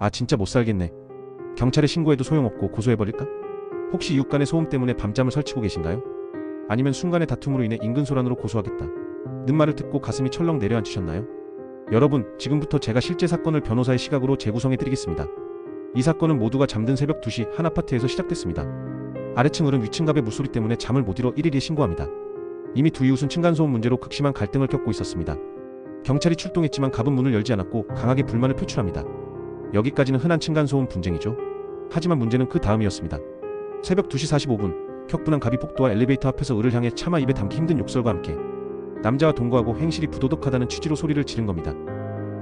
아 진짜 못살겠네. 경찰에 신고해도 소용없고 고소해버릴까? 혹시 이웃 간의 소음 때문에 밤잠을 설치고 계신가요? 아니면 순간의 다툼으로 인해 인근 소란으로 고소하겠다 는 말을 듣고 가슴이 철렁 내려앉으셨나요? 여러분, 지금부터 제가 실제 사건을 변호사의 시각으로 재구성해드리겠습니다. 이 사건은 모두가 잠든 새벽 2시 한 아파트에서 시작됐습니다. 아래층 을은 위층갑의 물소리 때문에 잠을 못 이뤄 112에 신고합니다. 이미 두 이웃은 층간소음 문제로 극심한 갈등을 겪고 있었습니다. 경찰이 출동했지만 갑은 문을 열지 않았고 강하게 불만을 표출합니다. 여기까지는 흔한 층간소음 분쟁이죠. 하지만 문제는 그 다음이었습니다. 새벽 2시 45분 격분한 갑이 복도와 엘리베이터 앞에서 을을 향해 차마 입에 담기 힘든 욕설과 함께 남자와 동거하고 행실이 부도덕하다는 취지로 소리를 지른 겁니다.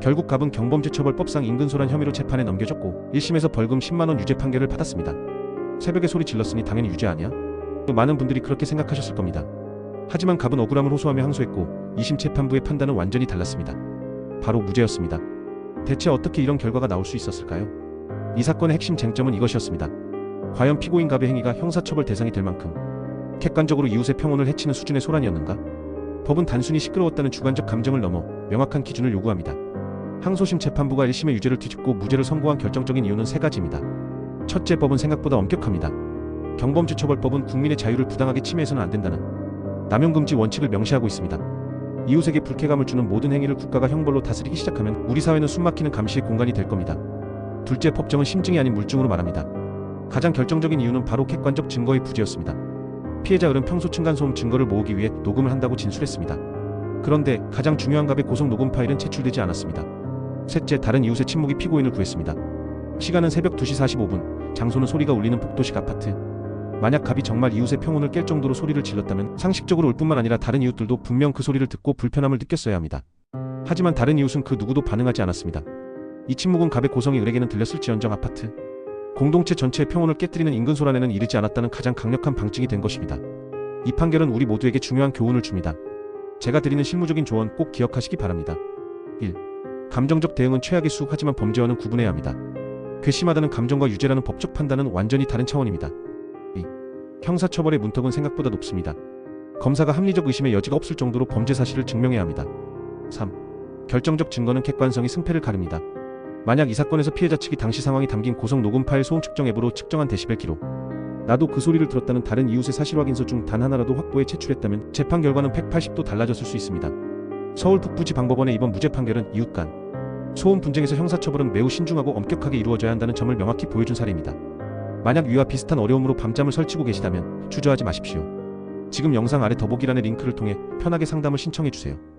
결국 갑은 경범죄처벌법상 인근소란 혐의로 재판에 넘겨졌고 1심에서 벌금 10만원 유죄 판결을 받았습니다. 새벽에 소리 질렀으니 당연히 유죄 아니야? 또 많은 분들이 그렇게 생각하셨을 겁니다. 하지만 갑은 억울함을 호소하며 항소했고 2심 재판부의 판단은 완전히 달랐습니다. 바로 무죄였습니다. 대체 어떻게 이런 결과가 나올 수 있었을까요? 이 사건의 핵심 쟁점은 이것이었습니다. 과연 피고인 갑의 행위가 형사처벌 대상이 될 만큼 객관적으로 이웃의 평온을 해치는 수준의 소란이었는가? 법은 단순히 시끄러웠다는 주관적 감정을 넘어 명확한 기준을 요구합니다. 항소심 재판부가 1심의 유죄를 뒤집고 무죄를 선고한 결정적인 이유는 세 가지입니다. 첫째, 법은 생각보다 엄격합니다. 경범죄처벌법은 국민의 자유를 부당하게 침해해서는 안 된다는 남용금지 원칙을 명시하고 있습니다. 이웃에게 불쾌감을 주는 모든 행위를 국가가 형벌로 다스리기 시작하면 우리 사회는 숨막히는 감시의 공간이 될 겁니다. 둘째, 법정은 심증이 아닌 물증으로 말합니다. 가장 결정적인 이유는 바로 객관적 증거의 부재였습니다. 피해자 을은 평소 층간소음 증거를 모으기 위해 녹음을 한다고 진술했습니다. 그런데 가장 중요한 갑의 고성 녹음 파일은 제출되지 않았습니다. 셋째, 다른 이웃의 침묵이 피고인을 구했습니다. 시간은 새벽 2시 45분, 장소는 소리가 울리는 복도식 아파트. 만약 갑이 정말 이웃의 평온을 깰 정도로 소리를 질렀다면 상식적으로 을 뿐만 아니라 다른 이웃들도 분명 그 소리를 듣고 불편함을 느꼈어야 합니다. 하지만 다른 이웃은 그 누구도 반응하지 않았습니다. 이 침묵은 갑의 고성이 을에게는 들렸을지언정 아파트 공동체 전체의 평온을 깨뜨리는 인근 소란에는 이르지 않았다는 가장 강력한 방증이 된 것입니다. 이 판결은 우리 모두에게 중요한 교훈을 줍니다. 제가 드리는 실무적인 조언 꼭 기억하시기 바랍니다. 1. 감정적 대응은 최악의 수, 하지만 범죄와는 구분해야 합니다. 괘씸하다는 감정과 유죄라는 법적 판단은 완전히 다른 차원입니다. 2. 형사처벌의 문턱은 생각보다 높습니다. 검사가 합리적 의심의 여지가 없을 정도로 범죄 사실을 증명해야 합니다. 3. 결정적 증거는 객관성이 승패를 가릅니다. 만약 이 사건에서 피해자 측이 당시 상황이 담긴 고성 녹음 파일 소음 측정 앱으로 측정한 데시벨 기록, 나도 그 소리를 들었다는 다른 이웃의 사실 확인서 중 단 하나라도 확보해 제출했다면 재판 결과는 180도 달라졌을 수 있습니다. 서울 북부지방법원의 이번 무죄 판결은 이웃 간 소음 분쟁에서 형사처벌은 매우 신중하고 엄격하게 이루어져야 한다는 점을 명확히 보여준 사례입니다. 만약 위와 비슷한 어려움으로 밤잠을 설치고 계시다면 주저하지 마십시오. 지금 영상 아래 더보기란의 링크를 통해 편하게 상담을 신청해주세요.